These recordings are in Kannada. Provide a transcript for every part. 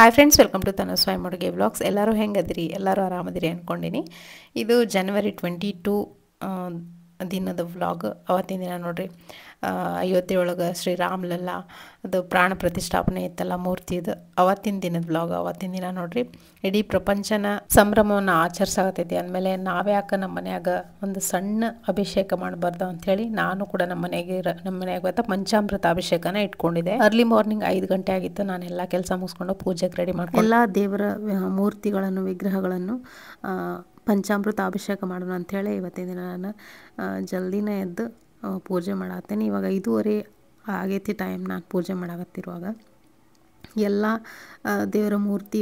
Hi friends, welcome to Tanuswamy Mudige vlogs. ಎಲ್ಲರೂ ಹೆಂಗದಿರಿ? ಎಲ್ಲರೂ ಆರಾಮದಿರಿ ಅಂದ್ಕೊಂಡಿನಿ. ಇದು ಜನವರಿ 22 ದಿನದ ವ್ಲಾಗ್. ಅವತ್ತಿನ ದಿನ ನೋಡ್ರಿ, ಅಯೋಧ್ಯೆ ಒಳಗೆ ಶ್ರೀರಾಮ್ಲಲ್ಲ ಅದು ಪ್ರಾಣ ಪ್ರತಿಷ್ಠಾಪನೆ ಇತ್ತಲ್ಲ ಮೂರ್ತಿದು, ಅವತ್ತಿನ ದಿನದ ವ್ಲಾಗ್. ಅವತ್ತಿನ ದಿನ ನೋಡ್ರಿ ಇಡೀ ಪ್ರಪಂಚನ ಸಂಭ್ರಮವನ್ನು ಆಚರಿಸಾಗತ್ತೈತಿ. ಅಂದಮೇಲೆ ನಾವ್ಯಾಕೆ ನಮ್ಮ ಮನ್ಯಾಗ ಒಂದು ಸಣ್ಣ ಅಭಿಷೇಕ ಮಾಡಬಾರ್ದು ಅಂಥೇಳಿ ನಾನು ಕೂಡ ನಮ್ಮ ಮನೆಯಾಗ ಪಂಚಾಮೃತ ಅಭಿಷೇಕನ ಇಟ್ಕೊಂಡಿದ್ದೆ. ಅರ್ಲಿ ಮಾರ್ನಿಂಗ್ 5 ಗಂಟೆ ಆಗಿತ್ತು. ನಾನೆಲ್ಲ ಕೆಲಸ ಮುಗಿಸ್ಕೊಂಡು ಪೂಜೆಗೆ ರೆಡಿ ಮಾಡ್ಕೊಂಡು ಎಲ್ಲ ದೇವರ ಮೂರ್ತಿಗಳನ್ನು, ವಿಗ್ರಹಗಳನ್ನು ಪಂಚಾಮೃತ ಅಭಿಷೇಕ ಮಾಡೋಣ ಅಂಥೇಳಿ ಇವತ್ತಿನ ದಿನ ನಾನು ಜಲ್ದಿನೇ ಎದ್ದು ಪೂಜೆ ಮಾಡತ್ತೇನೆ. ಇವಾಗ 5:30 ಆಗೈತಿ ಟೈಮ್. ನಾನು ಪೂಜೆ ಮಾಡಕತ್ತಿರುವಾಗ ಎಲ್ಲ ದೇವರ ಮೂರ್ತಿ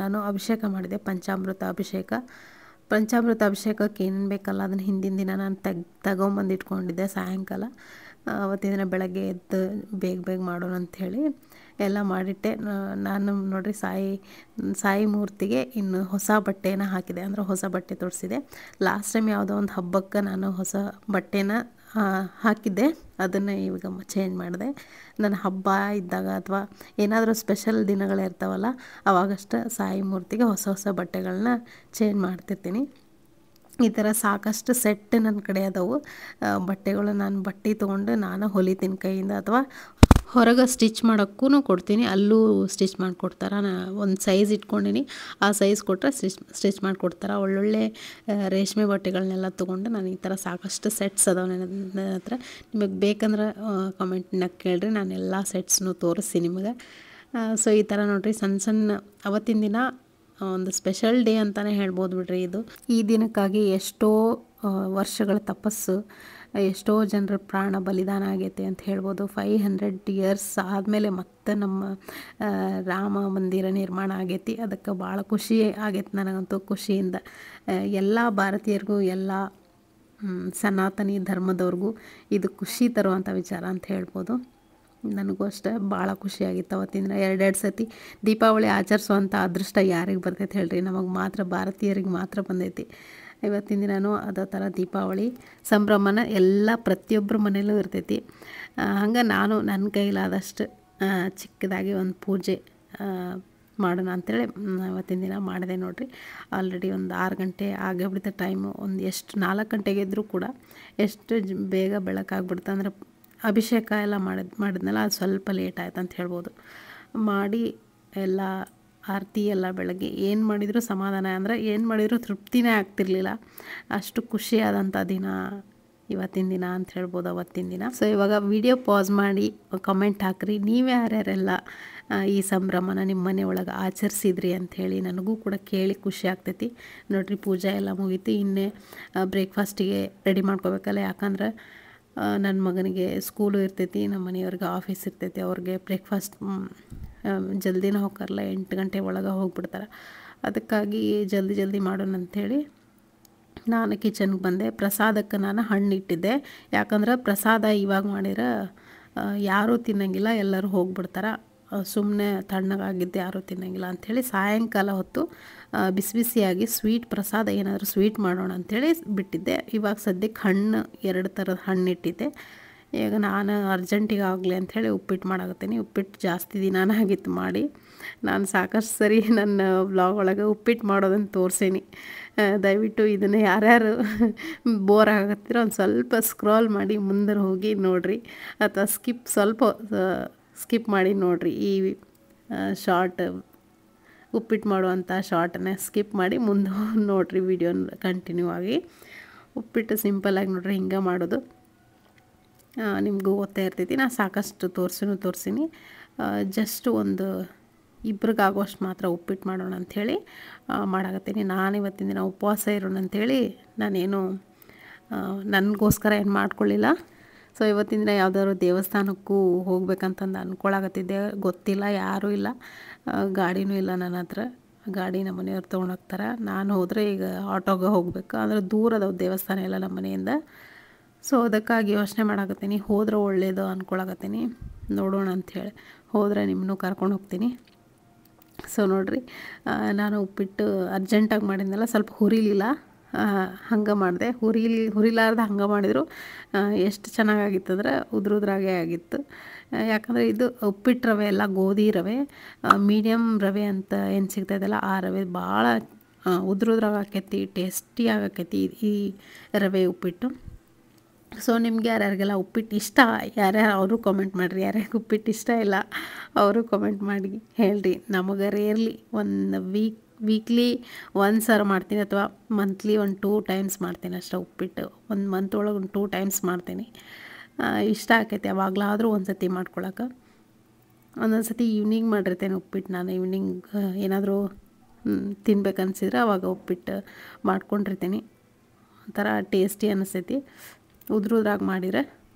ನಾನು ಅಭಿಷೇಕ ಮಾಡಿದೆ. ಪಂಚಾಮೃತ ಅಭಿಷೇಕಕ್ಕೆ ಏನೇನು ಬೇಕಲ್ಲ ಅದನ್ನು ಹಿಂದಿನ ದಿನ ನಾನು ತಗೊಂಬಂದು ಇಟ್ಕೊಂಡಿದ್ದೆ. ಸಾಯಂಕಾಲ ಅವತ್ತಿನ ದಿನ ಬೆಳಗ್ಗೆ ಎದ್ದು ಬೇಗ ಮಾಡೋಣ ಅಂಥೇಳಿ ಎಲ್ಲ ಮಾಡಿಟ್ಟೆ. ನಾನು ನೋಡಿರಿ ಸಾಯಿ ಮೂರ್ತಿಗೆ ಇನ್ನು ಹೊಸ ಬಟ್ಟೆನ ಹಾಕಿದೆ, ಅಂದರೆ ಹೊಸ ಬಟ್ಟೆ ತೊಡಿಸಿದೆ. ಲಾಸ್ಟ್ ಟೈಮ್ ಯಾವುದೋ ಒಂದು ಹಬ್ಬಕ್ಕೆ ನಾನು ಹೊಸ ಬಟ್ಟೆನ ಹಾಕಿದ್ದೆ, ಅದನ್ನು ಇವಾಗ ಚೇಂಜ್ ಮಾಡಿದೆ. ನನ್ನ ಹಬ್ಬ ಇದ್ದಾಗ ಅಥವಾ ಏನಾದರೂ ಸ್ಪೆಷಲ್ ದಿನಗಳಿರ್ತಾವಲ್ಲ ಅವಾಗಷ್ಟು ಸಾಯಿ ಮೂರ್ತಿಗೆ ಹೊಸ ಬಟ್ಟೆಗಳನ್ನ ಚೇಂಜ್ ಮಾಡ್ತಿರ್ತೀನಿ. ಈ ಥರ ಸಾಕಷ್ಟು ಸೆಟ್ ನನ್ನ ಕಡೆ ಅದಾವು ಬಟ್ಟೆಗಳು. ನಾನು ಬಟ್ಟೆ ತೊಗೊಂಡು ನಾನು ಹೊಲಿತೀನಿ ಕೈಯಿಂದ, ಅಥವಾ ಹೊರಗೆ ಸ್ಟಿಚ್ ಮಾಡೋಕ್ಕೂ ಕೊಡ್ತೀನಿ, ಅಲ್ಲೂ ಸ್ಟಿಚ್ ಮಾಡಿಕೊಡ್ತಾರೆ. ಒಂದು ಸೈಜ್ ಇಟ್ಕೊಂಡಿನಿ, ಆ ಸೈಜ್ ಕೊಟ್ಟರೆ ಸ್ಟಿಚ್ ಮಾಡಿಕೊಡ್ತಾರೆ. ಒಳ್ಳೊಳ್ಳೆ ರೇಷ್ಮೆ ಬಟ್ಟೆಗಳನ್ನೆಲ್ಲ ತೊಗೊಂಡು ನಾನು ಈ ಥರ ಸಾಕಷ್ಟು ಸೆಟ್ಸ್ ಅದಾವೆ ನನ್ನ ಹತ್ರ. ನಿಮಗೆ ಬೇಕಂದ್ರೆ ಕಮೆಂಟ್ನಾಗ ಕೇಳಿರಿ, ನಾನು ಎಲ್ಲ ಸೆಟ್ಸ್ನು ತೋರಿಸ್ತೀನಿ ನಿಮಗೆ. ಸೊ ಈ ಥರ ನೋಡಿರಿ, ಸಣ್ಣ ಅವತ್ತಿನ ದಿನ ಒಂದು ಸ್ಪೆಷಲ್ ಡೇ ಅಂತಲೇ ಹೇಳ್ಬೋದು ಬಿಡ್ರಿ. ಇದು ಈ ದಿನಕ್ಕಾಗಿ ಎಷ್ಟೋ ವರ್ಷಗಳ ತಪಸ್ಸು, ಎಷ್ಟೋ ಜನರ ಪ್ರಾಣ ಬಲಿದಾನ ಆಗೈತೆ ಅಂತ ಹೇಳ್ಬೋದು. 500 ಇಯರ್ಸ್ ಆದಮೇಲೆ ಮತ್ತೆ ನಮ್ಮ ರಾಮ ಮಂದಿರ ನಿರ್ಮಾಣ ಆಗೈತಿ. ಅದಕ್ಕೆ ಭಾಳ ಖುಷಿ ಆಗೈತೆ ನನಗಂತೂ. ಖುಷಿಯಿಂದ ಎಲ್ಲ ಭಾರತೀಯರಿಗೂ, ಎಲ್ಲ ಸನಾತನಿ ಧರ್ಮದವ್ರಿಗೂ ಇದು ಖುಷಿ ತರುವಂಥ ವಿಚಾರ ಅಂತ ಹೇಳ್ಬೋದು. ನನಗೂ ಅಷ್ಟೇ ಭಾಳ ಖುಷಿಯಾಗಿತ್ತು ಅವತ್ತಿನ ದಿನ. 2 ಸತಿ ದೀಪಾವಳಿ ಆಚರಿಸುವಂಥ ಅದೃಷ್ಟ ಯಾರಿಗೆ ಬರ್ತೈತೆ ಹೇಳ್ರಿ? ನಮಗೆ ಮಾತ್ರ, ಭಾರತೀಯರಿಗೆ ಮಾತ್ರ ಬಂದೈತಿ. ಇವತ್ತಿನ ದಿನವೂ ಅದೇ ಥರ ದೀಪಾವಳಿ ಸಂಭ್ರಮನ ಎಲ್ಲ ಪ್ರತಿಯೊಬ್ಬರ ಮನೆಯಲ್ಲೂ ಇರ್ತೈತಿ. ಹಂಗೆ ನಾನು ನನ್ನ ಕೈಲಾದಷ್ಟು ಚಿಕ್ಕದಾಗಿ ಒಂದು ಪೂಜೆ ಮಾಡೋಣ ಅಂಥೇಳಿ ಇವತ್ತಿನ ದಿನ ಮಾಡಿದೆ ನೋಡಿರಿ. ಆಲ್ರೆಡಿ ಒಂದು 6 ಗಂಟೆ ಆಗೇ ಬಿಡುತ್ತೆ ಟೈಮು. ಎಷ್ಟು 4 ಗಂಟೆಗೆ ಇದ್ದರೂ ಕೂಡ ಎಷ್ಟು ಬೇಗ ಬೆಳಕಾಗ್ಬಿಡುತ್ತೆ. ಅಂದರೆ ಅಭಿಷೇಕ ಎಲ್ಲ ಮಾಡಿದ್ನಲ್ಲ, ಅದು ಸ್ವಲ್ಪ ಲೇಟ್ ಆಯ್ತು ಅಂತ ಹೇಳ್ಬೋದು. ಮಾಡಿ ಎಲ್ಲ ಆರತಿ ಎಲ್ಲ ಬೆಳಗ್ಗೆ ಏನು ಮಾಡಿದರೂ ಸಮಾಧಾನ, ಅಂದರೆ ಏನು ಮಾಡಿದರೂ ತೃಪ್ತಿನೇ ಆಗ್ತಿರ್ಲಿಲ್ಲ. ಅಷ್ಟು ಖುಷಿಯಾದಂಥ ದಿನ ಇವತ್ತಿನ ದಿನ ಅಂತ ಹೇಳ್ಬೋದು, ಅವತ್ತಿನ ದಿನ. ಸೊ ಇವಾಗ ವಿಡಿಯೋ ಪಾಸ್ ಮಾಡಿ ಕಮೆಂಟ್ ಹಾಕ್ರಿ, ನೀವು ಯಾರ್ಯಾರೆಲ್ಲ ಈ ಸಂಭ್ರಮನ ನಿಮ್ಮ ಮನೆ ಒಳಗೆ ಆಚರಿಸಿದ್ರಿ ಅಂಥೇಳಿ ನನಗೂ ಕೂಡ ಕೇಳಿ ಖುಷಿ ಆಗ್ತೈತಿ. ನೋಡಿರಿ, ಪೂಜೆ ಎಲ್ಲ ಮುಗೀತು. ಇನ್ನೇ ಬ್ರೇಕ್ಫಾಸ್ಟಿಗೆ ರೆಡಿ ಮಾಡ್ಕೋಬೇಕಲ್ಲ, ಯಾಕಂದ್ರೆ ನನ್ನ ಮಗನಿಗೆ ಸ್ಕೂಲು ಇರ್ತೈತಿ, ನಮ್ಮ ಮನೆಯವ್ರಿಗೆ ಆಫೀಸ್ ಇರ್ತೈತಿ. ಅವ್ರಿಗೆ ಬ್ರೇಕ್ಫಾಸ್ಟ್ ಜಲ್ದಿನ ಹೋಗ್ತಾರಲ್ಲ, 8 ಗಂಟೆ ಒಳಗೆ ಹೋಗ್ಬಿಡ್ತಾರೆ. ಅದಕ್ಕಾಗಿ ಜಲ್ದಿ ಮಾಡೋಣ ಅಂಥೇಳಿ ನಾನು ಕಿಚನ್ಗೆ ಬಂದೆ. ಪ್ರಸಾದಕ್ಕೆ ನಾನು ಹಣ್ಣು ಇಟ್ಟಿದ್ದೆ, ಯಾಕಂದ್ರೆ ಪ್ರಸಾದ ಇವಾಗ ಮಾಡಿದ್ರೆ ಯಾರೂ ತಿನ್ನಂಗಿಲ್ಲ, ಎಲ್ಲರೂ ಹೋಗ್ಬಿಡ್ತಾರೆ. ಸುಮ್ಮನೆ ತಣ್ಣಗಾಗಿದ್ದು ಯಾರೂ ತಿನ್ನಂಗಿಲ್ಲ ಅಂಥೇಳಿ ಸಾಯಂಕಾಲ ಹೊತ್ತು ಬಿಸಿಯಾಗಿ ಸ್ವೀಟ್ ಪ್ರಸಾದ, ಏನಾದರೂ ಸ್ವೀಟ್ ಮಾಡೋಣ ಅಂಥೇಳಿ ಬಿಟ್ಟಿದ್ದೆ. ಇವಾಗ ಸದ್ಯಕ್ಕೆ ಹಣ್ಣು 2 ಥರದ ಹಣ್ಣು ಇಟ್ಟಿದ್ದೆ. ಈಗ ನಾನು ಅರ್ಜೆಂಟಿಗೆ ಆಗಲಿ ಅಂಥೇಳಿ ಉಪ್ಪಿಟ್ಟು ಮಾಡಾಕತ್ತೀನಿ. ಉಪ್ಪಿಟ್ಟು ಜಾಸ್ತಿ ದಿನಾನೇ ಆಗಿತ್ತು ಮಾಡಿ. ನಾನು ಸಾಕಷ್ಟು ಸರಿ ನನ್ನ ವ್ಲಾಗ್ ಒಳಗೆ ಉಪ್ಪಿಟ್ಟು ಮಾಡೋದನ್ನು ತೋರಿಸೀನಿ. ದಯವಿಟ್ಟು ಇದನ್ನು ಯಾರ್ಯಾರು ಬೋರ್ ಆಗತ್ತಿರೋ ಒಂದು ಸ್ವಲ್ಪ ಸ್ಕ್ರಾಲ್ ಮಾಡಿ ಮುಂದೆ ಹೋಗಿ ನೋಡಿರಿ, ಅಥವಾ ಸ್ಕಿಪ್ ಮಾಡಿ ನೋಡಿರಿ. ಈ ಶಾರ್ಟ್ ಉಪ್ಪಿಟ್ಟು ಮಾಡುವಂಥ ಶಾರ್ಟನ್ನ ಸ್ಕಿಪ್ ಮಾಡಿ ಮುಂದೆ ನೋಡಿರಿ ವಿಡಿಯೋನ ಕಂಟಿನ್ಯೂ ಆಗಿ. ಉಪ್ಪಿಟ್ಟು ಸಿಂಪಲ್ಲಾಗಿ ನೋಡಿರಿ, ಹಿಂಗೆ ಮಾಡೋದು ನಿಮಗೂ ಗೊತ್ತೇ ಇರ್ತೈತಿ. ನಾನು ಸಾಕಷ್ಟು ತೋರಿಸೀನಿ. ಜಸ್ಟ್ ಒಂದು ಇಬ್ರಿಗಾಗೋಷ್ಟು ಮಾತ್ರ ಉಪ್ಪಿಟ್ಟು ಮಾಡೋಣ ಅಂಥೇಳಿ ಮಾಡಾಕತ್ತೀನಿ. ನಾನು ಇವತ್ತಿನ ದಿನ ಉಪವಾಸ ಇರೋಣ ಅಂಥೇಳಿ ನಾನೇನು ನನಗೋಸ್ಕರ ಏನು ಮಾಡ್ಕೊಳ್ಳಿಲ್ಲ. ಸೊ ಇವತ್ತಿನ ದಿನ ಯಾವುದಾದ್ರು ದೇವಸ್ಥಾನಕ್ಕೂ ಹೋಗ್ಬೇಕಂತಂದು ಅಂದ್ಕೊಳಕತ್ತಿದ್ದೆ. ಗೊತ್ತಿಲ್ಲ, ಯಾರೂ ಇಲ್ಲ, ಗಾಡಿನೂ ಇಲ್ಲ ನನ್ನ ಹತ್ರ. ಗಾಡಿ ನಮ್ಮ ಮನೆಯವ್ರು ತೊಗೊಂಡೋಗ್ತಾರೆ. ನಾನು ಹೋದರೆ ಈಗ ಆಟೋಗೆ ಹೋಗ್ಬೇಕು, ಅಂದರೆ ದೂರ ಅದಾವ ದೇವಸ್ಥಾನ ಎಲ್ಲ ನಮ್ಮ ಮನೆಯಿಂದ. ಸೊ ಅದಕ್ಕಾಗಿ ಯೋಚನೆ ಮಾಡಾಕತ್ತೀನಿ, ಹೋದ್ರೆ ಒಳ್ಳೇದು ಅಂದ್ಕೊಳಕತ್ತೀನಿ. ನೋಡೋಣ ಅಂಥೇಳಿ, ಹೋದರೆ ನಿಮ್ಮನ್ನೂ ಕರ್ಕೊಂಡು ಹೋಗ್ತೀನಿ. ಸೊ ನೋಡಿರಿ, ನಾನು ಉಪ್ಪಿಟ್ಟು ಅರ್ಜೆಂಟಾಗಿ ಮಾಡಿದ್ನಲ್ಲ, ಸ್ವಲ್ಪ ಹುರಿಲಿಲ್ಲ. ಹಂಗೆ ಮಾಡಿದೆ. ಹುರಿಲಾರ್ದೆ ಹಂಗೆ ಮಾಡಿದ್ರು ಎಷ್ಟು ಚೆನ್ನಾಗಾಗಿತ್ತಂದ್ರೆ ಉದ್ರಾಗೆ ಆಗಿತ್ತು. ಯಾಕಂದರೆ ಇದು ಉಪ್ಪಿಟ್ಟು ರವೆ ಅಲ್ಲ, ಗೋಧಿ ರವೆ. ಮೀಡಿಯಮ್ ರವೆ ಅಂತ ಏನು ಸಿಗ್ತಾಯಿದ್ದಲ್ಲ ಆ ರವೆ ಭಾಳ ಉದ್ರಾಗ ಆಕೈತಿ, ಟೇಸ್ಟಿಯಾಗಿ ಆಕೈತಿ ಈ ರವೆ ಉಪ್ಪಿಟ್ಟು. ಸೊ ನಿಮ್ಗೆ ಯಾರ್ಯಾರಿಗೆಲ್ಲ ಉಪ್ಪಿಟ್ಟು ಇಷ್ಟ, ಯಾರ್ಯಾರು ಅವರು ಕಾಮೆಂಟ್ ಮಾಡಿರಿ. ಯಾರ್ಯಾರಿಗೆ ಉಪ್ಪಿಟ್ಟು ಇಷ್ಟ ಇಲ್ಲ ಅವರು ಕಾಮೆಂಟ್ ಮಾಡಿ ಹೇಳ್ರಿ. ನಮಗೆ ರೇರ್ಲಿ ವೀಕ್ಲಿ ಒನ್ಸರ ಮಾಡ್ತೀನಿ, ಅಥವಾ ಮಂತ್ಲಿ 2 ಟೈಮ್ಸ್ ಮಾಡ್ತೀನಿ ಅಷ್ಟೇ ಉಪ್ಪಿಟ್ಟು. ಒಂದು ಮಂತ್ ಒಳಗೆ 2 ಟೈಮ್ಸ್ ಮಾಡ್ತೀನಿ. ಇಷ್ಟ ಆಕೈತಿ ಯಾವಾಗಲಾದರೂ ಒಂದು ಸತಿ ಮಾಡ್ಕೊಳಕ್ಕೆ. ಒಂದೊಂದು ಸತಿ ಈವ್ನಿಂಗ್ ಮಾಡಿರ್ತೇನೆ ಉಪ್ಪಿಟ್ಟು. ನಾನು ಈವ್ನಿಂಗ್ ಏನಾದರೂ ತಿನ್ಬೇಕನ್ಸಿದ್ರೆ ಅವಾಗ ಉಪ್ಪಿಟ್ಟು ಮಾಡ್ಕೊಂಡಿರ್ತೀನಿ. ಒಂಥರ ಟೇಸ್ಟಿ ಅನ್ನಿಸ್ತೈತಿ ಉದ್ರಾಗಿ ಮಾಡಿದರೆ.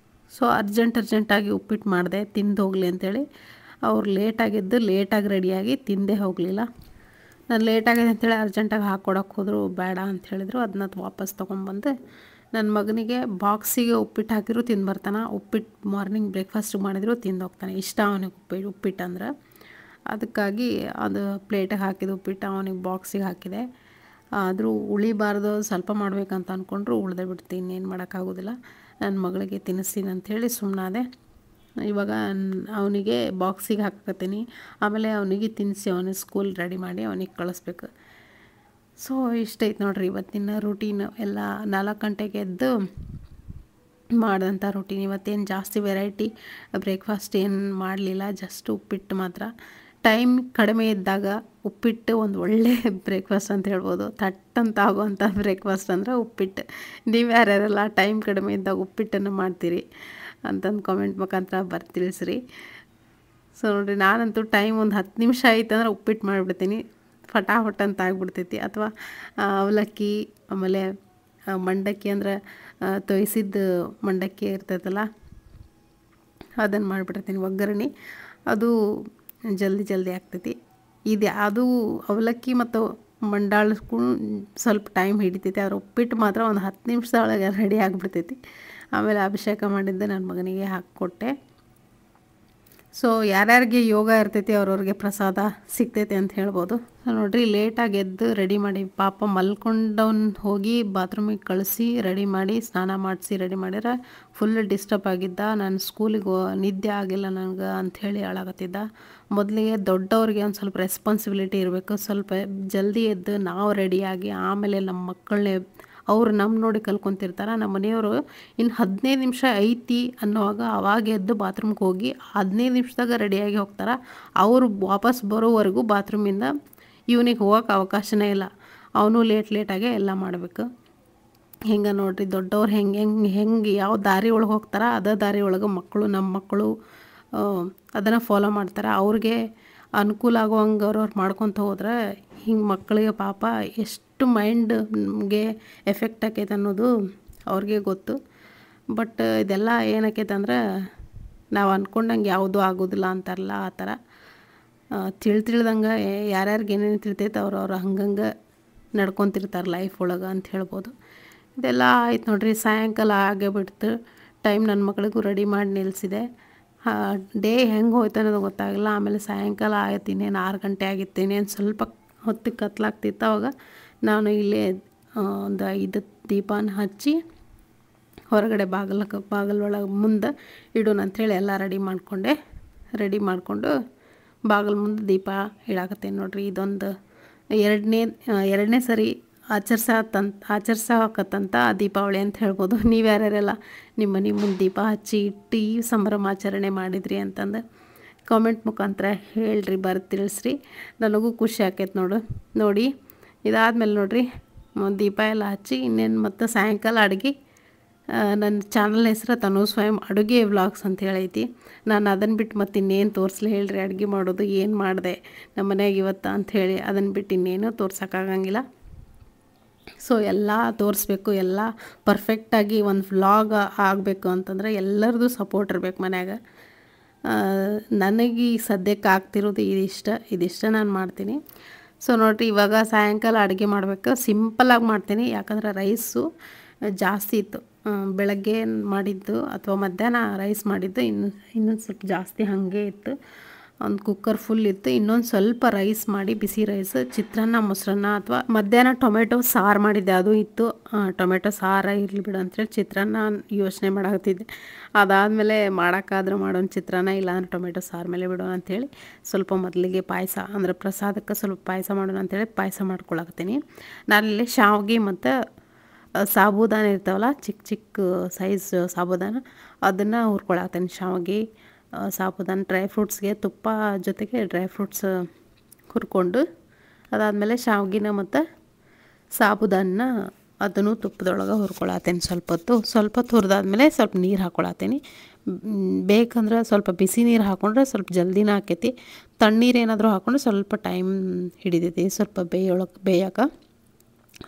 ಸೊ ಅರ್ಜೆಂಟಾಗಿ ಉಪ್ಪಿಟ್ಟು ಮಾಡಿದೆ, ತಿಂದು ಹೋಗಲಿ ಅಂಥೇಳಿ. ಅವ್ರು ಲೇಟಾಗಿ ರೆಡಿಯಾಗಿ ತಿಂದೇ ಹೋಗಲಿಲ್ಲ. ನಾನು ಲೇಟಾಗಿದೆ ಅಂಥೇಳಿ ಅರ್ಜೆಂಟಾಗಿ ಹಾಕ್ಕೊಡೋಕೆ ಹೋದರು, ಬೇಡ ಅಂತ ಹೇಳಿದರು. ಅದನ್ನ ವಾಪಸ್ ತೊಗೊಂಬಂದು ನನ್ನ ಮಗನಿಗೆ ಬಾಕ್ಸಿಗೆ ಉಪ್ಪಿಟ್ಟು ಹಾಕಿದ್ರು ತಿಂದು ಬರ್ತಾನೆ. ಉಪ್ಪಿಟ್ಟು ಮಾರ್ನಿಂಗ್ ಬ್ರೇಕ್ಫಾಸ್ಟ್ ಮಾಡಿದ್ರು ತಿಂದು ಹೋಗ್ತಾನೆ. ಇಷ್ಟ ಅವನಿಗೆ ಉಪ್ಪಿಟ್ಟು ಅಂದ್ರೆ. ಅದಕ್ಕಾಗಿ ಅದು ಪ್ಲೇಟಿಗೆ ಹಾಕಿದ ಉಪ್ಪಿಟ್ಟು ಅವನಿಗೆ ಬಾಕ್ಸಿಗೆ ಹಾಕಿದೆ. ಆದರೂ ಉಳಿಬಾರ್ದು, ಸ್ವಲ್ಪ ಮಾಡ್ಬೇಕಂತ ಅಂದ್ಕೊಂಡ್ರು ಉಳ್ದೆ ಬಿಡ್ತು. ಇನ್ನೇನು ಮಾಡೋಕ್ಕಾಗೋದಿಲ್ಲ. ನನ್ನ ಮಗಳಿಗೆ ತಿನ್ನಿಸ್ತೀನಿ ಅಂಥೇಳಿ ಸುಮ್ಮನಾದೆ. ಇವಾಗ ಅವನಿಗೆ ಬಾಕ್ಸಿಗೆ ಹಾಕತ್ತೀನಿ. ಆಮೇಲೆ ಅವನಿಗೆ ತಿನ್ನಿಸಿ ಅವನಿಗೆ ಸ್ಕೂಲ್ ರೆಡಿ ಮಾಡಿ ಅವನಿಗೆ ಕಳಿಸ್ಬೇಕು. ಸೊ ಇಷ್ಟೈತೆ ನೋಡ್ರಿ ಇವತ್ತಿನ ರೂಟೀನ್ ಎಲ್ಲ. 4 ಗಂಟೆಗೆ ಎದ್ದು ಮಾಡಿದಂಥ ರೂಟೀನ್. ಇವತ್ತೇನು ಜಾಸ್ತಿ ವೆರೈಟಿ ಬ್ರೇಕ್ಫಾಸ್ಟ್ ಏನು ಮಾಡಲಿಲ್ಲ, ಜಸ್ಟ್ ಉಪ್ಪಿಟ್ಟು ಮಾತ್ರ. ಟೈಮ್ ಕಡಿಮೆ ಇದ್ದಾಗ ಉಪ್ಪಿಟ್ಟು ಒಂದು ಒಳ್ಳೆ ಬ್ರೇಕ್ಫಾಸ್ಟ್ ಅಂತ ಹೇಳ್ಬೋದು. ಥಟ್ಟಂತ ಆಗುವಂಥ ಬ್ರೇಕ್ಫಾಸ್ಟ್ ಅಂದರೆ ಉಪ್ಪಿಟ್ಟು. ನೀವು ಯಾರ್ಯಾರೆಲ್ಲ ಟೈಮ್ ಕಡಿಮೆ ಇದ್ದಾಗ ಉಪ್ಪಿಟ್ಟನ್ನು ಮಾಡ್ತೀರಿ ಅಂತಂದು ಕಾಮೆಂಟ್ ಮುಖಾಂತರ ತಿಳಿಸ್ರಿ. ಸೊ ನೋಡಿರಿ, ನಾನಂತೂ ಟೈಮ್ ಒಂದು 10 ನಿಮಿಷ ಆಯ್ತಂದ್ರೆ ಉಪ್ಪಿಟ್ಟು ಮಾಡಿಬಿಡ್ತೀನಿ. ಫಟಾಫಟ್ ಅಂತ ಆಗಿಬಿಡ್ತೈತಿ. ಅಥವಾ ಅವಲಕ್ಕಿ, ಆಮೇಲೆ ಮಂಡಕ್ಕಿ ಅಂದ್ರೆ ತೊಯ್ಸಿದ್ದು ಮಂಡಕ್ಕಿ ಇರ್ತೈತಲ್ಲ, ಅದನ್ನು ಮಾಡಿಬಿಡ್ತೀನಿ ಒಗ್ಗರಣೆ. ಅದು ಜಲ್ದಿ ಆಗ್ತೈತಿ. ಅದು ಅವಲಕ್ಕಿ ಮತ್ತು ಮಂಡಾಳಕ್ಕೂ ಸ್ವಲ್ಪ ಟೈಮ್ ಹಿಡಿತೈತಿ. ಆದ್ರೆ ಉಪ್ಪಿಟ್ಟು ಮಾತ್ರ ಒಂದು 10 ನಿಮಿಷದೊಳಗೆ ರೆಡಿ ಆಗಿಬಿಡ್ತೈತಿ. ಆಮೇಲೆ ಅಭಿಷೇಕ ಮಾಡಿದ್ದೆ ನನ್ನ ಮಗನಿಗೆ ಹಾಕ್ಕೊಟ್ಟೆ. ಸೊ ಯಾರ್ಯಾರಿಗೆ ಯೋಗ ಇರ್ತೈತಿ ಅವ್ರವ್ರಿಗೆ ಪ್ರಸಾದ ಸಿಗ್ತೈತಿ ಅಂತ ಹೇಳ್ಬೋದು. ನೋಡಿರಿ, ಲೇಟಾಗಿ ಎದ್ದು ರೆಡಿ ಮಾಡಿ, ಪಾಪ ಮಲ್ಕೊಂಡವ್ನು ಹೋಗಿ ಬಾತ್ರೂಮಿಗೆ ಕಳಿಸಿ ರೆಡಿ ಮಾಡಿ ಸ್ನಾನ ಮಾಡಿಸಿ ರೆಡಿ ಮಾಡಿದ್ರೆ ಫುಲ್ ಡಿಸ್ಟರ್ಬ್ ಆಗಿದ್ದ. ನಾನು ಸ್ಕೂಲಿಗೆ ನಿದ್ದೆ ಆಗಿಲ್ಲ ನನಗೆ ಅಂಥೇಳಿ ಹಾಳಾಗತ್ತಿದ್ದ. ಮೊದಲಿಗೆ ದೊಡ್ಡವ್ರಿಗೆ ಒಂದು ಸ್ವಲ್ಪ ರೆಸ್ಪಾನ್ಸಿಬಿಲಿಟಿ ಇರಬೇಕು. ಸ್ವಲ್ಪ ಜಲ್ದಿ ಎದ್ದು ನಾವು ರೆಡಿಯಾಗಿ ಆಮೇಲೆ ನಮ್ಮ ಮಕ್ಕಳನ್ನೇ ಅವ್ರು ನಮ್ಮ ನೋಡಿ ಕಲ್ಕೊತಿರ್ತಾರೆ. ನಮ್ಮ ಮನೆಯವರು ಇನ್ನು 15 ನಿಮಿಷ ಐತಿ ಅನ್ನೋವಾಗ ಅವಾಗ ಎದ್ದು ಬಾತ್ರೂಮ್ಗೆ ಹೋಗಿ 15 ನಿಮಿಷದಾಗ ರೆಡಿಯಾಗಿ ಹೋಗ್ತಾರೆ. ಅವರು ವಾಪಸ್ ಬರೋವರೆಗೂ ಬಾತ್ರೂಮಿಂದ ಇವನಿಗೆ ಹೋಗೋಕೆ ಅವಕಾಶನೇ ಇಲ್ಲ. ಅವನು ಲೇಟಾಗೆ ಎಲ್ಲ ಮಾಡಬೇಕು. ಹಿಂಗೆ ನೋಡಿರಿ, ದೊಡ್ಡವ್ರು ಹೆಂಗೆ ಯಾವ ದಾರಿ ಒಳಗೆ ಹೋಗ್ತಾರೆ ಅದೇ ದಾರಿ ಒಳಗೆ ನಮ್ಮ ಮಕ್ಕಳು ಅದನ್ನು ಫಾಲೋ ಮಾಡ್ತಾರೆ. ಅವ್ರಿಗೆ ಅನುಕೂಲ ಆಗುವಂಗೆ ಅವ್ರವ್ರು ಮಾಡ್ಕೊತ ಹೋದ್ರೆ ಹಿಂಗೆ ಮಕ್ಕಳಿಗೆ ಪಾಪ ಎಷ್ಟು ಮೈಂಡ್ಗೆ ಎಫೆಕ್ಟ್ ಆಕೈತೆ ಅನ್ನೋದು ಅವ್ರಿಗೆ ಗೊತ್ತು. ಬಟ್ ಇದೆಲ್ಲ ಏನಾಕೈತೆ ಅಂದ್ರೆ ನಾವು ಅಂದ್ಕೊಂಡಂಗೆ ಯಾವುದೂ ಆಗೋದಿಲ್ಲ ಅಂತಾರಲ್ಲ, ಆ ಥರ ತಿಳಿದಂಗೆ ಯಾರ್ಯಾರಿಗೆ ಏನೇನು ತಿಳಿತೈತೆ ಅವ್ರವ್ರು ಹಂಗಂಗೆ ನಡ್ಕೊತಿರ್ತಾರೆ ಲೈಫ್ ಒಳಗೆ ಅಂತ ಹೇಳ್ಬೋದು. ಇದೆಲ್ಲ ಆಯ್ತು ನೋಡ್ರಿ. ಸಾಯಂಕಾಲ ಆಗೇ ಬಿಡ್ತು. ಟೈಮ್ ನನ್ನ ಮಗಳಿಗೂ ರೆಡಿ ಮಾಡಿ ನಿಲ್ಲಿಸಿದೆ. ಡೇ ಹೆಂಗೆ ಹೋಯ್ತು ಅನ್ನೋದು ಗೊತ್ತಾಗಿಲ್ಲ. ಆಮೇಲೆ ಸಾಯಂಕಾಲ ಆಯ್ತು, ಇನ್ನೇನು 6 ಗಂಟೆ ಆಗಿತ್ತು. ಇನ್ನೇನು ಸ್ವಲ್ಪ ಹೊತ್ತಿಗೆ ಕತ್ಲಾಗ್ತಿತ್ತು. ಅವಾಗ ನಾನು ಇಲ್ಲೇ ಒಂದು 5 ದೀಪನ ಹಚ್ಚಿ ಹೊರಗಡೆ ಬಾಗಿಲ ಒಳಗೆ ಮುಂದೆ ಇಡೋಣ ಅಂಥೇಳಿ ಎಲ್ಲ ರೆಡಿ ಮಾಡಿಕೊಂಡು ಬಾಗಿಲ ಮುಂದೆ ದೀಪ ಇಡಾಕತ್ತೇನೆ ನೋಡ್ರಿ. ಇದೊಂದು ಎರಡನೇ ಸರಿ ಆಚರಿಸಕತ್ತಂತ ದೀಪಾವಳಿ ಅಂತ ಹೇಳ್ಬೋದು. ನೀವು ಯಾರ್ಯಾರೆಲ್ಲ ನಿಮ್ಮ ಮನೆ ಮುಂದೆ ದೀಪ ಹಚ್ಚಿ ಇಟ್ಟು ಈ ಸಂಭ್ರಮಾಚರಣೆ ಮಾಡಿದ್ರಿ ಅಂತಂದು ಕಾಮೆಂಟ್ ಮುಖಾಂತರ ಹೇಳ್ರಿ, ತಿಳಿಸ್ರಿ. ನನಗೂ ಖುಷಿ ಆಕೈತೆ ನೋಡಿ. ಇದಾದಮೇಲೆ ನೋಡಿರಿ, ದೀಪ ಎಲ್ಲ ಹಚ್ಚಿ ಇನ್ನೇನು ಮತ್ತು ಸಾಯಂಕಾಲ ಅಡುಗೆ. ನನ್ನ ಚಾನಲ್ ಹೆಸರು ತನು ಸ್ವಯಂ ಅಡುಗೆ ವ್ಲಾಗ್ಸ್ ಅಂತ ಹೇಳೈತಿ. ನಾನು ಅದನ್ನು ಬಿಟ್ಟು ಮತ್ತು ಇನ್ನೇನು ತೋರಿಸ್ಲಿ ಹೇಳ್ರಿ. ಅಡುಗೆ ಮಾಡೋದು ಏನು ಮಾಡಿದೆ ನಮ್ಮ ಮನೆಯಾಗ ಇವತ್ತು ಅಂಥೇಳಿ ಅದನ್ನು ಬಿಟ್ಟು ಇನ್ನೇನು ತೋರ್ಸೋಕ್ಕಾಗಂಗಿಲ್ಲ. ಸೊ ಎಲ್ಲ ತೋರಿಸ್ಬೇಕು, ಎಲ್ಲ ಪರ್ಫೆಕ್ಟಾಗಿ ಒಂದು ವ್ಲಾಗ್ ಆಗಬೇಕು ಅಂತಂದರೆ ಎಲ್ಲರದು ಸಪೋರ್ಟ್ ಇರಬೇಕು ಮನ್ಯಾಗ. ನನಗೆ ಸದ್ಯಕ್ಕೆ ಆಗ್ತಿರೋದು ಇದಿಷ್ಟ ನಾನು ಮಾಡ್ತೀನಿ. ಸೊ ನೋಡಿರಿ, ಇವಾಗ ಸಾಯಂಕಾಲ ಅಡುಗೆ ಮಾಡಬೇಕು. ಸಿಂಪಲ್ಲಾಗಿ ಮಾಡ್ತೀನಿ, ಯಾಕಂದರೆ ರೈಸು ಜಾಸ್ತಿ ಇತ್ತು. ಬೆಳಗ್ಗೆ ಮಾಡಿದ್ದು ಅಥವಾ ಮಧ್ಯಾಹ್ನ ರೈಸ್ ಮಾಡಿದ್ದು ಇನ್ನೊಂದು ಸ್ವಲ್ಪ ಜಾಸ್ತಿ ಹಾಗೆ ಇತ್ತು. ಒಂದು ಕುಕ್ಕರ್ ಫುಲ್ ಇತ್ತು. ಇನ್ನೊಂದು ಸ್ವಲ್ಪ ರೈಸ್ ಮಾಡಿ, ಬಿಸಿ ರೈಸ್, ಚಿತ್ರಾನ್ನ, ಮೊಸರನ್ನ ಅಥವಾ ಮಧ್ಯಾಹ್ನ ಟೊಮೆಟೊ ಸಾರು ಮಾಡಿದ್ದೆ ಅದು ಇತ್ತು. ಟೊಮೆಟೊ ಸಾರು ಇರಲಿ ಬಿಡು ಅಂಥೇಳಿ ಚಿತ್ರಾನ್ನ ಯೋಚನೆ ಮಾಡಾಕತ್ತಿದ್ದೆ. ಅದಾದಮೇಲೆ ಮಾಡೋಕ್ಕಾದ್ರೆ ಮಾಡೋಣ ಚಿತ್ರಾನ್ನ, ಇಲ್ಲಾಂದ್ರೆ ಟೊಮೆಟೊ ಸಾರು ಮೇಲೆ ಬಿಡೋಣ ಅಂಥೇಳಿ ಸ್ವಲ್ಪ ಮೊದಲಿಗೆ ಪಾಯಸ ಅಂದರೆ ಪ್ರಸಾದಕ್ಕೆ ಸ್ವಲ್ಪ ಪಾಯಸ ಮಾಡೋಣ ಅಂಥೇಳಿ ಪಾಯಸ ಮಾಡ್ಕೊಳಕತ್ತೀನಿ. ನಾನಿಲ್ಲಿ ಶಾವಿಗೆ ಮತ್ತು ಸಾಬೂದಾನ ಇರ್ತಾವಲ್ಲ, ಚಿಕ್ಕ ಚಿಕ್ಕ ಸೈಜ್ ಸಾಬೂದಾನ, ಅದನ್ನು ಹುರ್ಕೊಳಕತ್ತೀನಿ. ಶಾವಿಗೆ, ಸಾಬೂದಾನ, ಡ್ರೈ ಫ್ರೂಟ್ಸ್ಗೆ ತುಪ್ಪ ಜೊತೆಗೆ ಡ್ರೈ ಫ್ರೂಟ್ಸ್ ಹುರ್ಕೊಂಡು, ಅದಾದಮೇಲೆ ಶಾವಿಗೆನ ಮತ್ತು ಸಾಬೂದಾನ ಅದನ್ನು ತುಪ್ಪದೊಳಗೆ ಹುರ್ಕೊಳತ್ತೀನಿ. ಸ್ವಲ್ಪ ಹೊತ್ತು ಹುರಿದಾದ್ಮೇಲೆ ಸ್ವಲ್ಪ ನೀರು ಹಾಕ್ಕೊಳತ್ತೀನಿ. ಬೇಕಂದ್ರೆ ಸ್ವಲ್ಪ ಬಿಸಿ ನೀರು ಹಾಕ್ಕೊಂಡ್ರೆ ಸ್ವಲ್ಪ ಜಲ್ದಿನ ಆಕೈತಿ. ತಣ್ಣೀರು ಏನಾದರೂ ಹಾಕ್ಕೊಂಡ್ರೆ ಸ್ವಲ್ಪ ಟೈಮ್ ಹಿಡಿತೈತಿ ಸ್ವಲ್ಪ ಬೇಯಕ್ಕೆ.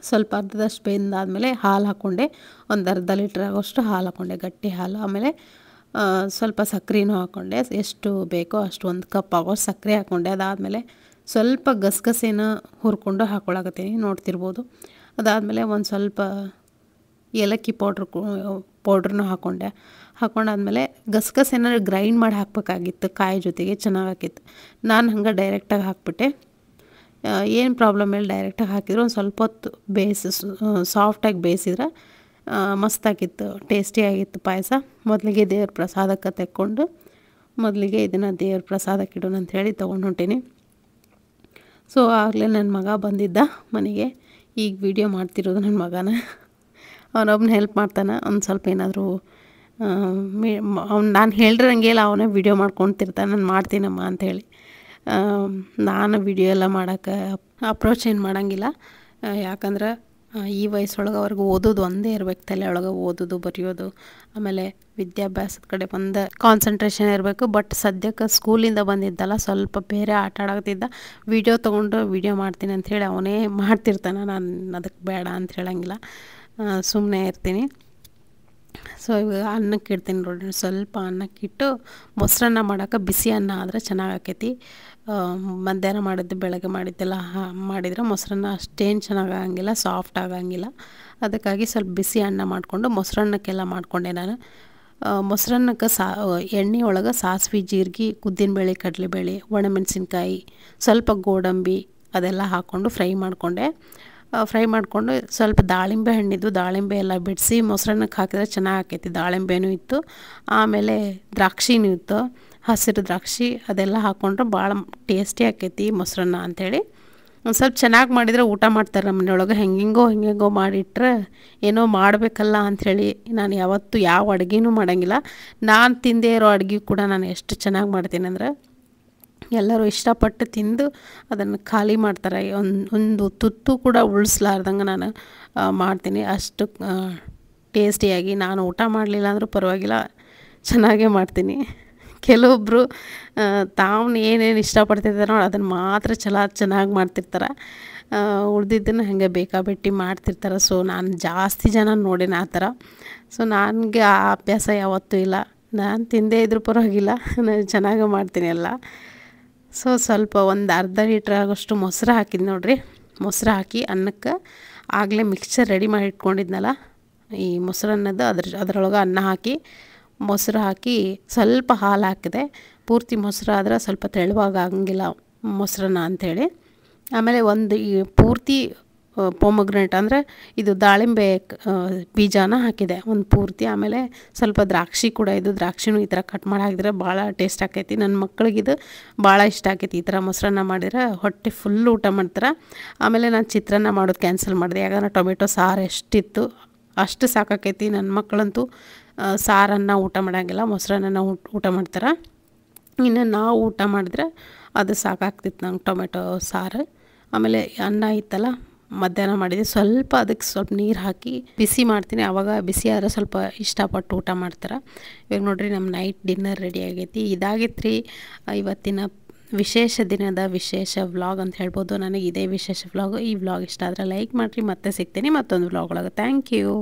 ಸ್ವಲ್ಪ ಅರ್ಧದಷ್ಟು ಬೆಂದಾದಮೇಲೆ ಹಾಲು ಹಾಕ್ಕೊಂಡೆ, ಒಂದು ಅರ್ಧ ಲೀಟ್ರ್ ಆಗೋಷ್ಟು ಹಾಲು ಹಾಕ್ಕೊಂಡೆ, ಗಟ್ಟಿ ಹಾಲು. ಆಮೇಲೆ ಸ್ವಲ್ಪ ಸಕ್ಕರೆನೂ ಹಾಕ್ಕೊಂಡೆ, ಎಷ್ಟು ಬೇಕೋ ಅಷ್ಟು, 1 ಕಪ್ ಆಗೋಷ್ಟು ಸಕ್ಕರೆ ಹಾಕ್ಕೊಂಡೆ. ಅದಾದಮೇಲೆ ಸ್ವಲ್ಪ ಗಸಗಸೆನ ಹುರ್ಕೊಂಡು ಹಾಕ್ಕೊಳಕತ್ತೀನಿ, ನೋಡ್ತಿರ್ಬೋದು. ಅದಾದಮೇಲೆ ಒಂದು ಸ್ವಲ್ಪ ಏಲಕ್ಕಿ ಪೌಡ್ರನ್ನೂ ಹಾಕ್ಕೊಂಡಾದ್ಮೇಲೆ ಗಸಗಸೆನ ಗ್ರೈಂಡ್ ಮಾಡಿ ಹಾಕಬೇಕಾಗಿತ್ತು, ಕಾಯಿ ಜೊತೆಗೆ ಚೆನ್ನಾಗಾಕಿತ್ತು. ನಾನು ಹಂಗೆ ಡೈರೆಕ್ಟಾಗಿ ಹಾಕ್ಬಿಟ್ಟೆ. ಏನು ಪ್ರಾಬ್ಲಮ್ ಇಲ್ಲ, ಡೈರೆಕ್ಟಾಗಿ ಹಾಕಿದ್ರೆ ಒಂದು ಸ್ವಲ್ಪ ಹೊತ್ತು ಸಾಫ್ಟಾಗಿ ಬೇಯಿಸಿದ್ರೆ ಮಸ್ತಾಗಿತ್ತು, ಟೇಸ್ಟಿಯಾಗಿತ್ತು ಪಾಯಸ. ಮೊದಲಿಗೆ ದೇವ್ರ ಪ್ರಸಾದಕ್ಕೆ ತೆಕ್ಕೊಂಡು ಮೊದಲಿಗೆ ಇದನ್ನು ದೇವ್ರ ಪ್ರಸಾದಕ್ಕೆ ಇಡೋಣ ಅಂಥೇಳಿ ತೊಗೊಂಡು ಹೊಂಟೀನಿ. ಸೊ ಆಗಲೇ ನನ್ನ ಮಗ ಬಂದಿದ್ದ ಮನೆಗೆ. ಈಗ ವಿಡಿಯೋ ಮಾಡ್ತಿರೋದು ನನ್ನ ಮಗನ. ಅವನೊಬ್ಬನ ಹೆಲ್ಪ್ ಮಾಡ್ತಾನೆ, ಒಂದು ಸ್ವಲ್ಪ ಏನಾದರೂ ನಾನು ಹೇಳಿರಂಗೆ ಇಲ್ಲ, ಅವನೇ ವಿಡಿಯೋ ಮಾಡ್ಕೊತಿರ್ತಾನೆ, ನಾನು ಮಾಡ್ತೀನಮ್ಮ ಅಂಥೇಳಿ. ನಾನು ವಿಡಿಯೋ ಎಲ್ಲ ಮಾಡೋಕ್ಕೆ ಅಪ್ರೋಚ್ ಏನು ಮಾಡೋಂಗಿಲ್ಲ. ಯಾಕಂದ್ರೆ ಈ ವಯಸ್ಸೊಳಗೆ ಅವ್ರಿಗೆ ಓದೋದು ಒಂದೇ ಇರಬೇಕು, ತಲೆ ಒಳಗೆ ಓದೋದು ಬರೆಯೋದು, ಆಮೇಲೆ ವಿದ್ಯಾಭ್ಯಾಸದ ಕಡೆ ಒಂದು ಕಾನ್ಸಂಟ್ರೇಷನ್ ಇರಬೇಕು. ಬಟ್ ಸದ್ಯಕ್ಕೆ ಸ್ಕೂಲಿಂದ ಬಂದಿದ್ದಲ್ಲ, ಸ್ವಲ್ಪ ಬೇರೆ ಆಟ ಆಡಾಕತ್ತಿದ್ದ. ವಿಡಿಯೋ ತೊಗೊಂಡು ವಿಡಿಯೋ ಮಾಡ್ತೀನಿ ಅಂಥೇಳಿ ಅವನೇ ಮಾಡ್ತಿರ್ತಾನೆ, ನಾನು ಅದಕ್ಕೆ ಬೇಡ ಅಂತ ಹೇಳಂಗಿಲ್ಲ, ಸುಮ್ಮನೆ ಇರ್ತೀನಿ. ಸೊ ಇವಾಗ ಅನ್ನಕ್ಕೆ ಇಡ್ತೀನಿ ನೋಡಿರಿ. ಸ್ವಲ್ಪ ಅನ್ನಕ್ಕಿಟ್ಟು ಮೊಸರನ್ನ ಮಾಡೋಕೆ ಬಿಸಿ ಅನ್ನ ಆದರೆ ಚೆನ್ನಾಗಾಕೈತಿ. ಮಧ್ಯಾಹ್ನ ಮಾಡಿದ್ದು ಬೆಳಗ್ಗೆ ಮಾಡಿದ್ದೆಲ್ಲ ಮಾಡಿದರೆ ಮೊಸರನ್ನ ಅಷ್ಟೇನು ಚೆನ್ನಾಗಾಗಂಗಿಲ್ಲ, ಸಾಫ್ಟ್ ಆಗಂಗಿಲ್ಲ. ಅದಕ್ಕಾಗಿ ಸ್ವಲ್ಪ ಬಿಸಿ ಅನ್ನ ಮಾಡಿಕೊಂಡು ಮೊಸರನ್ನಕ್ಕೆಲ್ಲ ಮಾಡಿಕೊಂಡೆ ನಾನು. ಮೊಸರನ್ನಕ್ಕೆ ಎಣ್ಣೆ ಒಳಗೆ ಸಾಸಿವೆ, ಜೀರಿಗೆ, ಉದ್ದಿನಬೇಳೆ, ಕಡಲೆಬೇಳೆ, ಒಣಮೆಣಸಿನ್ಕಾಯಿ, ಸ್ವಲ್ಪ ಗೋಡಂಬಿ ಅದೆಲ್ಲ ಹಾಕ್ಕೊಂಡು ಫ್ರೈ ಮಾಡಿಕೊಂಡು ಸ್ವಲ್ಪ ದಾಳಿಂಬೆ ಹಣ್ಣಿದ್ದು, ದಾಳಿಂಬೆ ಎಲ್ಲ ಬಿಡಿಸಿ ಮೊಸರನ್ನಕ್ಕೆ ಹಾಕಿದ್ರೆ ಚೆನ್ನಾಗಾಕೈತಿ. ದಾಳಿಂಬೆನೂ ಇತ್ತು, ಆಮೇಲೆ ದ್ರಾಕ್ಷಿನೂ ಇತ್ತು, ಹಸಿರು ದ್ರಾಕ್ಷಿ, ಅದೆಲ್ಲ ಹಾಕ್ಕೊಂಡ್ರೆ ಭಾಳ ಟೇಸ್ಟಿ ಆಕೈತಿ ಮೊಸರನ್ನ ಅಂಥೇಳಿ. ಒಂದು ಸ್ವಲ್ಪ ಚೆನ್ನಾಗಿ ಮಾಡಿದರೆ ಊಟ ಮಾಡ್ತಾರೆ ನಮ್ಮ ಮನೆಯೊಳಗೆ. ಹೆಂಗೆಂಗೋ ಮಾಡಿಟ್ರೆ ಏನೋ ಮಾಡಬೇಕಲ್ಲ ಅಂಥೇಳಿ ನಾನು ಯಾವತ್ತೂ ಯಾವ ಅಡುಗೆನೂ ಮಾಡೋಂಗಿಲ್ಲ. ನಾನು ತಿಂದೇ ಇರೋ ಅಡುಗೆ ಕೂಡ ನಾನು ಎಷ್ಟು ಚೆನ್ನಾಗಿ ಮಾಡ್ತೀನಿ ಅಂದರೆ ಎಲ್ಲರೂ ಇಷ್ಟಪಟ್ಟು ತಿಂದು ಅದನ್ನು ಖಾಲಿ ಮಾಡ್ತಾರೆ. ಒಂದು ತುತ್ತು ಕೂಡ ಉಳಿಸ್ಲಾರ್ದಂಗೆ ನಾನು ಮಾಡ್ತೀನಿ, ಅಷ್ಟು ಟೇಸ್ಟಿಯಾಗಿ. ನಾನು ಊಟ ಮಾಡಲಿಲ್ಲ ಅಂದರೂ ಪರವಾಗಿಲ್ಲ, ಚೆನ್ನಾಗೇ ಮಾಡ್ತೀನಿ. ಕೆಲವೊಬ್ಬರು ತಾವು ಏನೇನು ಇಷ್ಟಪಡ್ತಿರ್ತಾರೋ ಅದನ್ನು ಮಾತ್ರ ಚೆನ್ನಾಗಿ ಮಾಡ್ತಿರ್ತಾರೆ, ಉಳಿದಿದ್ದನ್ನು ಹಾಗೆ ಬೇಕಾಬಿಟ್ಟಿ ಮಾಡ್ತಿರ್ತಾರೆ. ಸೊ ನಾನು ಜಾಸ್ತಿ ಜನ ನೋಡೇನೆ ಆ ಥರ. ಸೊ ನನಗೆ ಆ ಅಭ್ಯಾಸ ಯಾವತ್ತೂ ಇಲ್ಲ. ನಾನು ತಿಂದೇ ಇದ್ರೂ ಪರವಾಗಿಲ್ಲ, ನಾನು ಚೆನ್ನಾಗೇ ಮಾಡ್ತೀನಿ ಎಲ್ಲ. ಸೊ ಸ್ವಲ್ಪ ಒಂದು ಅರ್ಧ ಲೀಟ್ರ್ ಆಗೋಷ್ಟು ಮೊಸರು ಹಾಕಿದ್ದು ನೋಡಿರಿ. ಮೊಸರು ಹಾಕಿ ಅನ್ನಕ್ಕೆ ಆಗಲೇ ಮಿಕ್ಸ್ಚರ್ ರೆಡಿ ಮಾಡಿ ಇಟ್ಕೊಂಡಿದ್ನಲ್ಲ, ಈ ಮೊಸರನ್ನದ ಅದರೊಳಗೆ ಅನ್ನ ಹಾಕಿ ಮೊಸರು ಹಾಕಿ ಸ್ವಲ್ಪ ಹಾಲು ಹಾಕಿದೆ. ಪೂರ್ತಿ ಮೊಸರು ಆದರೆ ಸ್ವಲ್ಪ ತೆಳುವಾಗಿ ಆಗಂಗಿಲ್ಲ ಮೊಸರನ್ನ ಅಂಥೇಳಿ. ಆಮೇಲೆ ಒಂದು ಈ ಪೂರ್ತಿ ಪೊಮಗ್ರೆನೇಟ್ ಅಂದರೆ ಇದು ದಾಳಿಂಬೆ ಬೀಜನ ಹಾಕಿದೆ ಒಂದು ಪೂರ್ತಿ. ಆಮೇಲೆ ಸ್ವಲ್ಪ ದ್ರಾಕ್ಷಿ ಕೂಡ, ಇದು ದ್ರಾಕ್ಷಿನೂ ಈ ಥರ ಕಟ್ ಮಾಡಿ ಹಾಕಿದ್ರೆ ಭಾಳ ಟೇಸ್ಟ್ ಆಕೈತಿ. ನನ್ನ ಮಕ್ಕಳಿಗಿದು ಭಾಳ ಇಷ್ಟ ಆಕೈತಿ. ಈ ಥರ ಮೊಸರನ್ನ ಮಾಡಿದ್ರೆ ಹೊಟ್ಟೆ ಫುಲ್ ಊಟ ಮಾಡ್ತಾರೆ. ಆಮೇಲೆ ನಾನು ಚಿತ್ರಾನ್ನ ಮಾಡೋದು ಕ್ಯಾನ್ಸಲ್ ಮಾಡಿದೆ, ಯಾಕಂದ್ರೆ ಟೊಮೆಟೊ ಸಾರು ಎಷ್ಟಿತ್ತು ಅಷ್ಟು ಸಾಕಾಕೈತಿ. ನನ್ನ ಮಕ್ಕಳಂತೂ ಸಾರನ್ನು ಊಟ ಮಾಡೋಂಗಿಲ್ಲ, ಮೊಸರನ್ನ ಊಟ ಮಾಡ್ತಾರೆ. ಇನ್ನು ನಾವು ಊಟ ಮಾಡಿದ್ರೆ ಅದು ಸಾಕಾಗ್ತಿತ್ತು ನಂಗೆ ಟೊಮೆಟೊ ಸಾರು. ಆಮೇಲೆ ಅನ್ನ ಇತ್ತಲ್ಲ ಮಧ್ಯಾಹ್ನ ಮಾಡಿದೆ, ಅದಕ್ಕೆ ಸ್ವಲ್ಪ ನೀರು ಹಾಕಿ ಬಿಸಿ ಮಾಡ್ತೀನಿ. ಆವಾಗ ಬಿಸಿ ಆದರೆ ಸ್ವಲ್ಪ ಇಷ್ಟಪಟ್ಟು ಊಟ ಮಾಡ್ತಾರೆ. ಇವಾಗ ನೋಡಿರಿ ನಮ್ಮ ನೈಟ್ ಡಿನ್ನರ್ ರೆಡಿ ಆಗೈತಿ. ಇದಾಗೈತೆ ರೀ ಇವತ್ತಿನ ವಿಶೇಷ ದಿನದ ವಿಶೇಷ ವ್ಲಾಗ್ ಅಂತ ಹೇಳ್ಬೋದು. ನನಗೆ ಇದೇ ವಿಶೇಷ ವ್ಲಾಗು. ಈ ವ್ಲಾಗ್ ಇಷ್ಟ ಆದರೆ ಲೈಕ್ ಮಾಡಿರಿ. ಮತ್ತೆ ಸಿಗ್ತೀನಿ ಮತ್ತೊಂದು ವ್ಲಾಗ್ ಒಳಗೆ. Thank you.